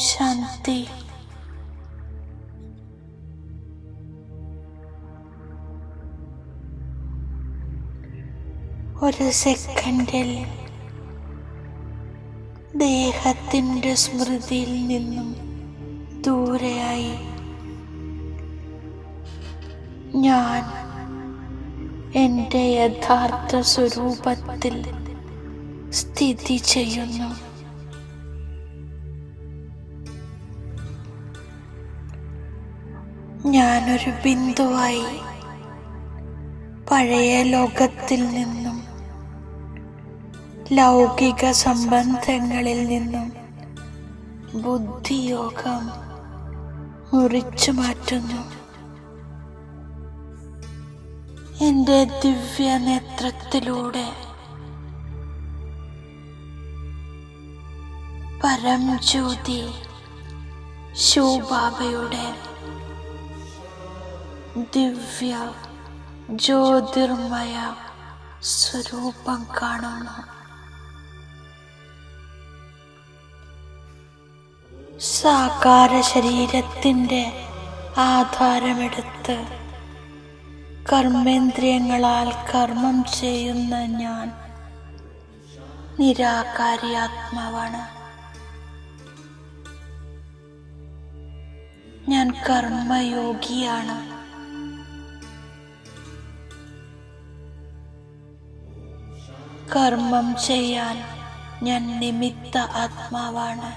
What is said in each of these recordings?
ശാന്തി. ഒരു സെക്കൻഡിൽ ദേഹത്തിൻ്റെ സ്മൃതിയിൽ നിന്നും ദൂരെയായി ഞാൻ എൻ്റെ യഥാർത്ഥ സ്വരൂപത്തിൽ സ്ഥിതി ചെയ്യുന്നു. ഞാനൊരു ബിന്ദുവായി പഴയ ലോകത്തിൽ നിന്നും ലൗകിക സംബന്ധങ്ങളിൽ നിന്നും ബുദ്ധിയോഗം മുറിച്ചു മാറ്റുന്നു. എൻ്റെ ദിവ്യ നേത്രത്തിലൂടെ പരംജ്യോതി ശിവബാബയുടെ ദിവ്യ ജ്യോതിർമയ സ്വരൂപം കാണുന്നു. സാകാര ശരീരത്തിൻ്റെ ആധാരമെടുത്ത് കർമ്മേന്ദ്രിയങ്ങളാൽ കർമ്മം ചെയ്യുന്ന ഞാൻ നിരാകാരി ആത്മാവാണ്. ഞാൻ കർമ്മയോഗിയാണ്. കർമ്മം ചെയ്യാൻ ഞാൻ നിമിത്ത ആത്മാവാണ്.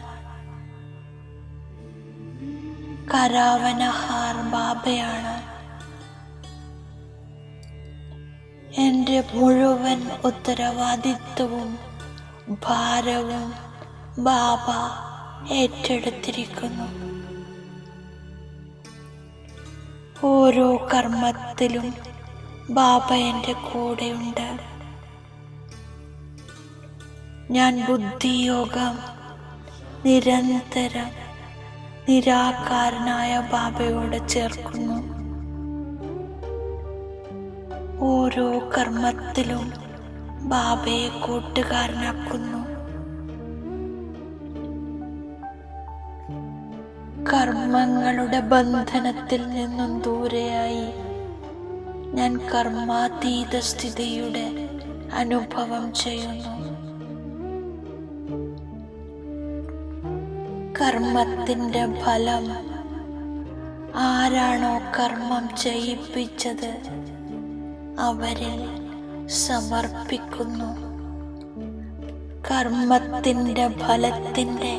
കരാവനഹാർ ബാബയാണ്. എൻ്റെ മുഴുവൻ ഉത്തരവാദിത്വവും ഭാരവും ബാബ ഏറ്റെടുത്തിരിക്കുന്നു. ഓരോ കർമ്മത്തിലും ബാബ എൻ്റെ കൂടെയുണ്ട്. ഞാൻ ബുദ്ധിയോഗം നിരന്തരം നിരാകാരനായ ബാബയോട് ചേർക്കുന്നു. ഓരോ കർമ്മത്തിലും ബാബയെ കൂട്ടുകാരനാക്കുന്നു. കർമ്മങ്ങളുടെ ബന്ധനത്തിൽ നിന്നും ദൂരെയായി ഞാൻ കർമാതീത സ്ഥിതിയുടെ അനുഭവം ചെയ്യുന്നു. കർമ്മത്തിൻ്റെ ഫലം ആരാണോ കർമ്മം ചെയ്യിപ്പിച്ചത് അവരിൽ സമർപ്പിക്കുന്നു. കർമ്മത്തിൻ്റെ ഫലത്തിൻ്റെ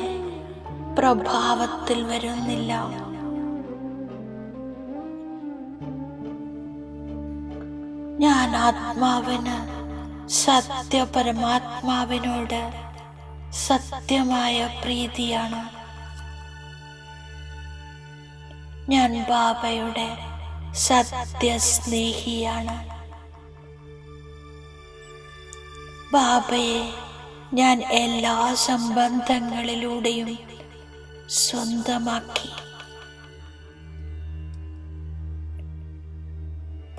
പ്രഭാവത്തിൽ വരുന്നില്ല. ഞാൻ ആത്മാവിന് സത്യപരമാത്മാവിനോട് സത്യമായ പ്രീതിയാണ്. ഞാൻ ബാബയുടെ സത്യസ്നേഹിയാണ്. ബാബയെ ഞാൻ എല്ലാ സംബന്ധങ്ങളിലൂടെയും സ്വന്തമാക്കി.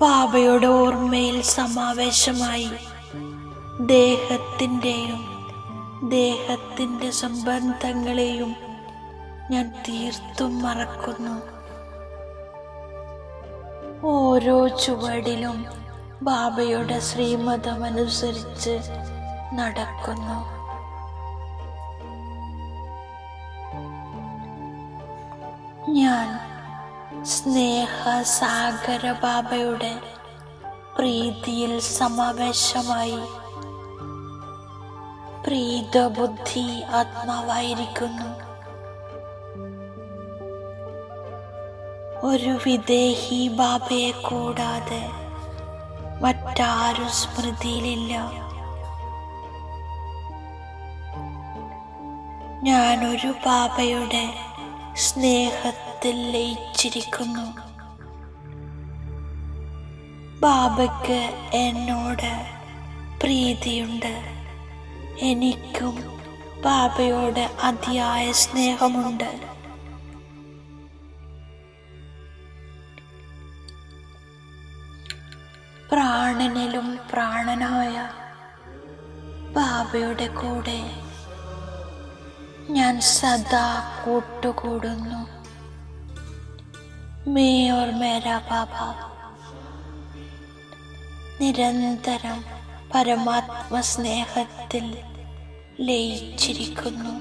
ബാബയുടെ ഓർമ്മയിൽ സമാവേശമായി ദേഹത്തിൻ്റെയും ദേഹത്തിൻ്റെ സംബന്ധങ്ങളെയും ഞാൻ തീർത്തും മറക്കുന്നു. ഓരോ ചുവടിലും ബാബയുടെ ശ്രീമതമനുസരിച്ച് നടക്കുന്നു. ഞാൻ സ്നേഹസാഗര ബാബയുടെ പ്രീതിയിൽ സമാവേശമായി പ്രീതബുദ്ധി ആത്മാവായിരിക്കുന്നു. ഒരു വിദേഹി ബാബയെ കൂടാതെ മറ്റാരും സ്മൃതിയിലില്ല. ഞാനൊരു ബാബയുടെ സ്നേഹത്തിൽ ലയിച്ചിരിക്കുന്നു. ബാബയ്ക്ക് എന്നോട് പ്രീതിയുണ്ട്. എനിക്കും ബാബയോട് അതിയായ സ്നേഹമുണ്ട്. പ്രാണനിലും പ്രാണനായ ബാബയുടെ കൂടെ ഞാൻ സദാ കൂട്ടുകൂടുന്നു. മേ ഓർ മേരാ ബാബ നിരന്തരം പരമാത്മസ്നേഹത്തിൽ ലയിച്ചിരിക്കുന്നു.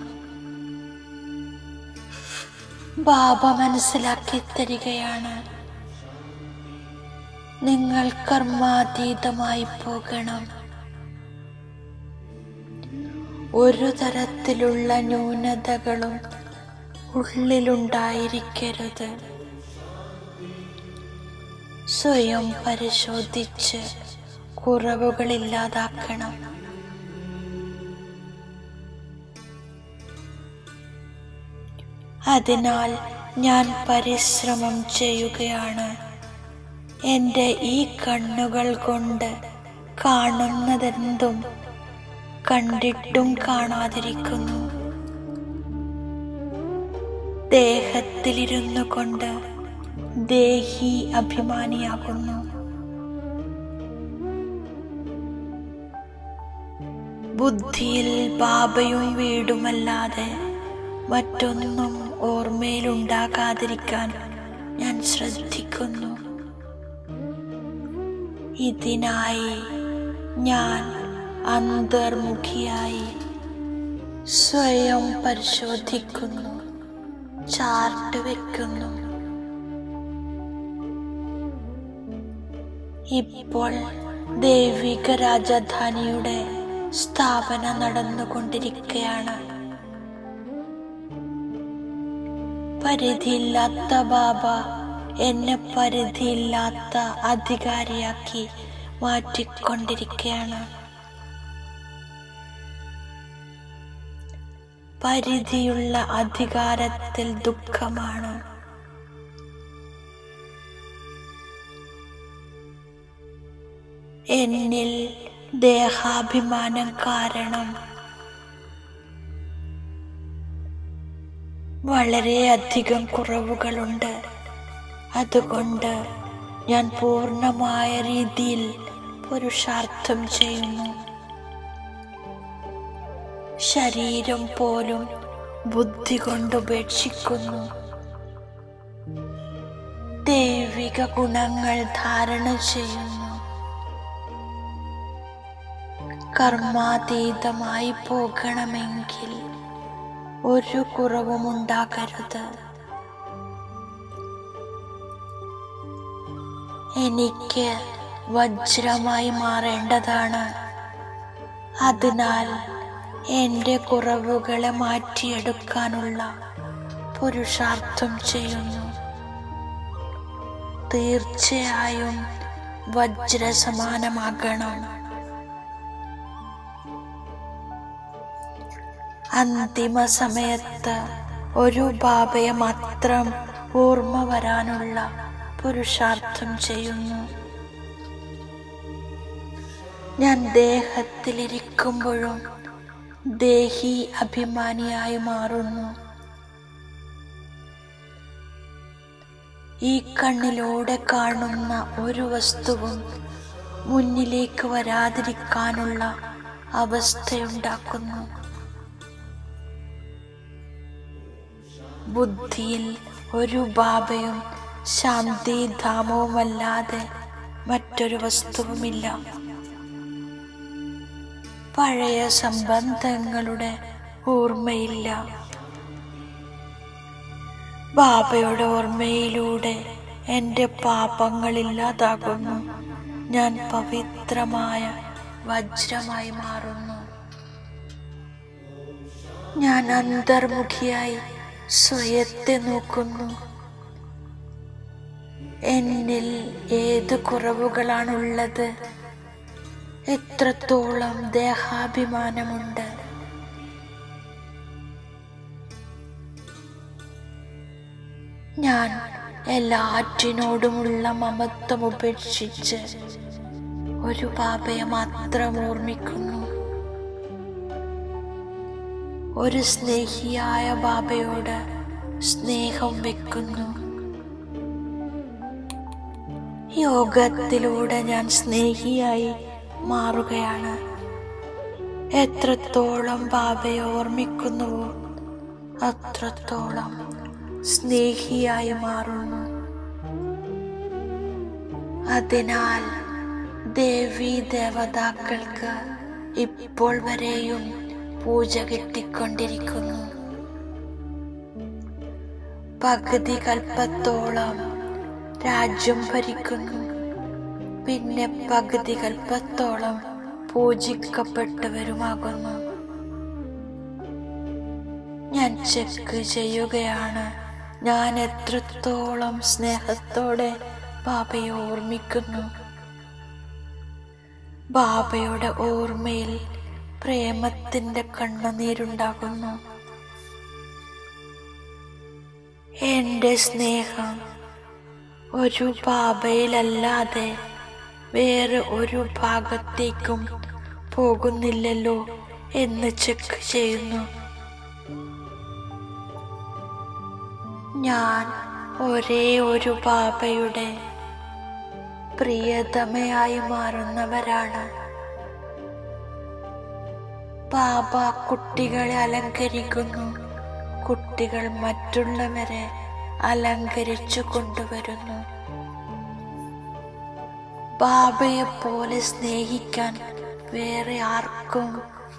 ബാബ മനസ്സിലാക്കി തരികയാണ്, നിങ്ങൾ കർമാതീതമായി പോകണം. ഒരു തരത്തിലുള്ള ന്യൂനതകളും ഉള്ളിലുണ്ടായിരിക്കരുത്. സ്വയം പരിശോധിച്ച് കുറവുകളില്ലാതാക്കണം. അതിനാൽ ഞാൻ പരിശ്രമം ചെയ്യുകയാണ്. എൻ്റെ ഈ കണ്ണുകൾ കൊണ്ട് കാണുന്നതെന്തും കണ്ടിട്ടും കാണാതിരിക്കുന്നു. ദേഹത്തിലിരുന്നു കൊണ്ട് ദേഹി അഭിമാനിയാകുന്നു. ബുദ്ധിയിൽ ബാബയും വീടുമല്ലാതെ മറ്റൊന്നും ഓർമ്മയിലുണ്ടാകാതിരിക്കാൻ ഞാൻ ശ്രദ്ധിക്കുന്നു. ഇതിനായി ഞാൻ അന്തർമുഖിയായി സ്വയം പരിശോധിക്കുന്നു, ചാർട്ട് വെക്കുന്നു. ഇപ്പോൾ ദൈവിക രാജധാനിയുടെ സ്ഥാപന നടന്നുകൊണ്ടിരിക്കുകയാണ്. പരിധിയില്ലാത്ത ബാബ എന്നെ പരിധിയില്ലാത്ത അധികാരിയാക്കി മാറ്റിക്കൊണ്ടിരിക്കുകയാണ്. പരിധിയുള്ള അധികാരത്തിൽ ദുഃഖമാണ്. എന്നിൽ ദേഹാഭിമാനം കാരണം വളരെയധികം കുറവുകളുണ്ട്. അതുകൊണ്ട് ഞാൻ പൂർണ്ണമായ രീതിയിൽ പുരുഷാർത്ഥം ചെയ്യുന്നു. ശരീരം പോലും ബുദ്ധി കൊണ്ട് ഉപേക്ഷിക്കുന്നു. ദൈവിക ഗുണങ്ങൾ ധാരണ ചെയ്യുന്നു. കർമാതീതമായി പോകണമെങ്കിൽ ഒരു കുറവും ഉണ്ടാകരുത്. എനിക്ക് വജ്രമായി മാറേണ്ടതാണ്. അതിനാൽ എൻ്റെ കുറവുകളെ മാറ്റിയെടുക്കാനുള്ള പുരുഷാർത്ഥം ചെയ്യുന്നു. തീർച്ചയായും വജ്രസമാനമാകണം. അന്തിമ സമയത്ത് ഒരു ബാബയെ മാത്രം ഓർമ്മ വരാനുള്ള പുരുഷാർത്ഥം ചെയ്യുന്നു. ഞാൻ ദേഹത്തിലിരിക്കുമ്പോഴും ദേഹി അഭിമാനിയായി മാറുന്നു. ഈ കണ്ണിലൂടെ കാണുന്ന ഒരു വസ്തുവും മുന്നിലേക്ക് വരാതിരിക്കാനുള്ള അവസ്ഥയുണ്ടാക്കുന്നു. ബുദ്ധിയിൽ ഒരു ബാബയും ശാന്തിധാമവുമല്ലാതെ മറ്റൊരു വസ്തുവുമില്ല. പഴയ സംബന്ധങ്ങളുടെ ഓർമ്മയില്ല. ബാബയുടെ ഓർമ്മയിലൂടെ എൻ്റെ പാപങ്ങളില്ലാതാകുന്നു. ഞാൻ പവിത്രമായ വജ്രമായി മാറുന്നു. ഞാൻ അന്തർമുഖിയായി സ്വയത്തെ നോക്കുന്നു. എന്നിൽ ഏത് കുറവുകളാണുള്ളത്? എത്രത്തോളം ദേഹാഭിമാനമുണ്ട്? ഞാൻ എല്ലാറ്റിനോടുമുള്ള മമത്വം ഉപേക്ഷിച്ച് ഒരു ബാബയെ മാത്രം ഓർമ്മിക്കുന്നു. ഒരു സ്നേഹിയായ ബാബയോട് സ്നേഹം വെക്കുന്നു. യോഗത്തിലൂടെ ഞാൻ സ്നേഹിയായി മാറുകയാണ്. എത്രത്തോളം ബാബയെ ഓർമ്മിക്കുന്നുവോ അത്രത്തോളം സ്നേഹിയായി മാറുന്നു. അതിനാൽ ദേവീ ദേവതാക്കൾക്ക് ഇപ്പോൾ വരെയും പൂജ കിട്ടിക്കൊണ്ടിരിക്കുന്നു. പകുതി കൽപ്പത്തോളം രാജ്യം ഭരിക്കുന്നു. പിന്നെ പകുതി കൽപ്പത്തോളം പൂജിക്കപ്പെട്ടവരുമാകുന്നു. ഞാൻ ചെക്ക് ചെയ്യുകയാണ്. ഞാൻ എത്രത്തോളം സ്നേഹത്തോടെ ബാബയെ ഓർമ്മിക്കുന്നു. ബാബയുടെ ഓർമ്മയിൽ പ്രേമത്തിന്റെ കണ്ണുനീരുണ്ടാകുന്നു. എന്റെ സ്നേഹം ഒരു ബാബയിലല്ലാതെ വേറെ ഒരു ഭാഗത്തേക്കും പോകുന്നില്ലല്ലോ എന്ന് ചെക്ക് ചെയ്യുന്നു. ഞാൻ ഒരേ ഒരു ബാബയുടെ പ്രിയതമയായി മാറുന്നവരാണ്. ബാബ കുട്ടികളെ അലങ്കരിക്കുന്നു. കുട്ടികൾ മറ്റുള്ളവരെ അലങ്കരിച്ചു കൊണ്ടുവരുന്നു. ബാബയെ പോലെ സ്നേഹിക്കാൻ വേറെ ആർക്കും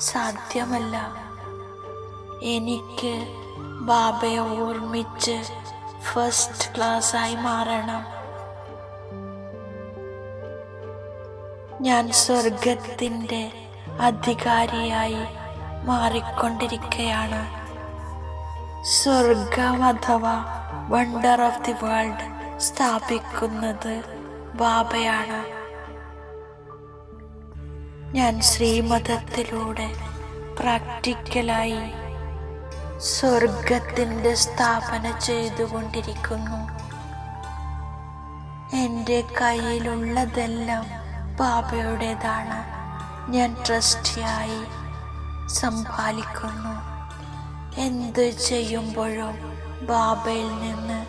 സാധ്യമല്ല. എനിക്ക് ബാബയെ ഓർമ്മിച്ച് ഫസ്റ്റ് ക്ലാസ്സായി മാറണം. ഞാൻ സ്വർഗത്തിൻ്റെ അധികാരിയായി മാറിക്കൊണ്ടിരിക്കുകയാണ്. സ്വർഗം അഥവാ വണ്ടർ ഓഫ് ദി വേൾഡ് സ്ഥാപിക്കുന്നത് ബാബയാണ്. ഞാൻ ശ്രീമതത്തിലൂടെ പ്രാക്ടിക്കലായി സ്വർഗത്തിൻ്റെ സ്ഥാപന ചെയ്തുകൊണ്ടിരിക്കുന്നു. എൻ്റെ കയ്യിലുള്ളതെല്ലാം ബാബയുടേതാണ്. ഞാൻ ട്രസ്റ്റിയായി സംഭാലിക്കുന്നു. എന്ത് ചെയ്യുമ്പോഴും ബാബയിൽ നിന്ന്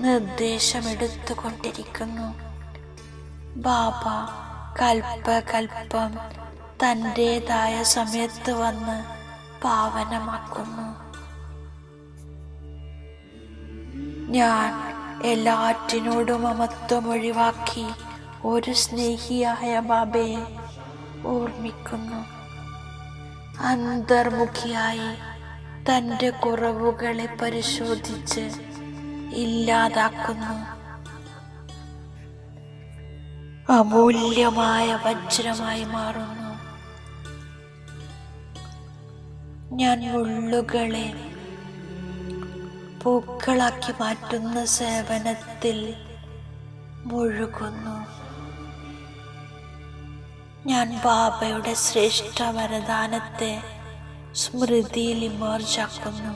നിർദ്ദേശമെടുത്തുകൊണ്ടിരിക്കുന്നു. ബാബ കൽപ്പകൽപ്പം തൻ്റെതായ സമയത്ത് വന്ന് പാവനമാക്കുന്നു. ഞാൻ എല്ലാറ്റിനോടും മമത്വം ഒഴിവാക്കി ഒരു സ്നേഹിയായ ബാബയെ ഓർമ്മിക്കുന്നു. അന്തർമുഖിയായി തൻ്റെ കുറവുകളെ പരിശോധിച്ച് ഇല്ലാതാക്കുന്നു. അമൂല്യമായ വജ്രമായി മാറുന്നു. ഞാൻ മുള്ളുകളെ പൂക്കളാക്കി മാറ്റുന്ന സേവനത്തിൽ മുഴുകുന്നു. ഞാൻ ബാബയുടെ ശ്രേഷ്ഠ വരദാനത്തെ സ്മൃതിയിൽ ഇമേർജാക്കുന്നു.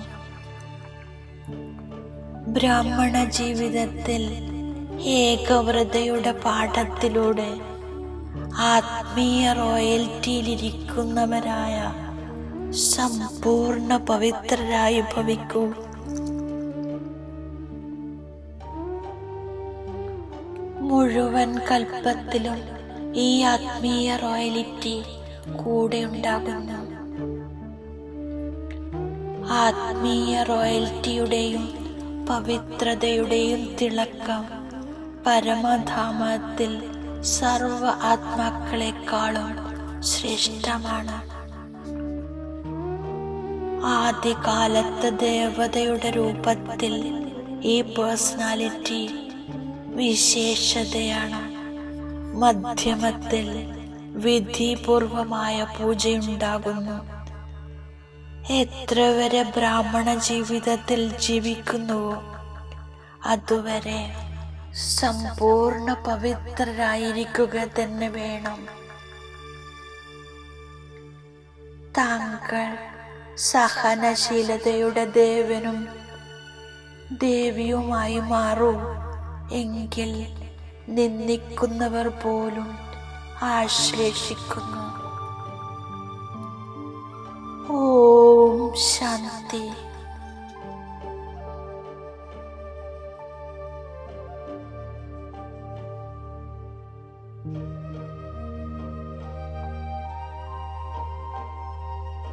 ബ്രാഹ്മണ ജീവിതത്തിൽ ഏകവ്രതയുടെ പാഠത്തിലൂടെ ആത്മീയ റോയൽറ്റിയിലിരിക്കുന്നവരായ സമ്പൂർണ്ണ പവിത്രരായി ഭവിക്കൂ. മുഴുവൻ കൽപ്പത്തിലും ഈ ആത്മീയ റോയലിറ്റി കൂടെ ഉണ്ടാകുന്നു. ആത്മീയ റോയൽറ്റിയുടെയും പവിത്രതയുടെയും തിളക്കം പരമധാമത്തിൽ സർവ ആത്മാക്കളെക്കാളും ശ്രേഷ്ഠമാണ്. ആദ്യകാലത്ത് ദേവതയുടെ രൂപത്തിൽ ഈ പേഴ്സണാലിറ്റി വിശേഷതയാണ്. മധ്യമത്തിൽ വിധിപൂർവമായ പൂജയുണ്ടാകുന്നു. എത്ര വരെ ബ്രാഹ്മണ ജീവിതത്തിൽ ജീവിക്കുന്നുവോ അതുവരെ സമ്പൂർണ്ണ പവിത്രരായിരിക്കുക തന്നെ വേണം. താങ്കൾ സഹനശീലതയുടെ ദേവനും ദേവിയുമായി മാറൂ. എങ്കിൽ നിന്ദിക്കുന്നവർ പോലും ആശ്ലേഷിക്കുന്നു. ഓം ശാന്തി.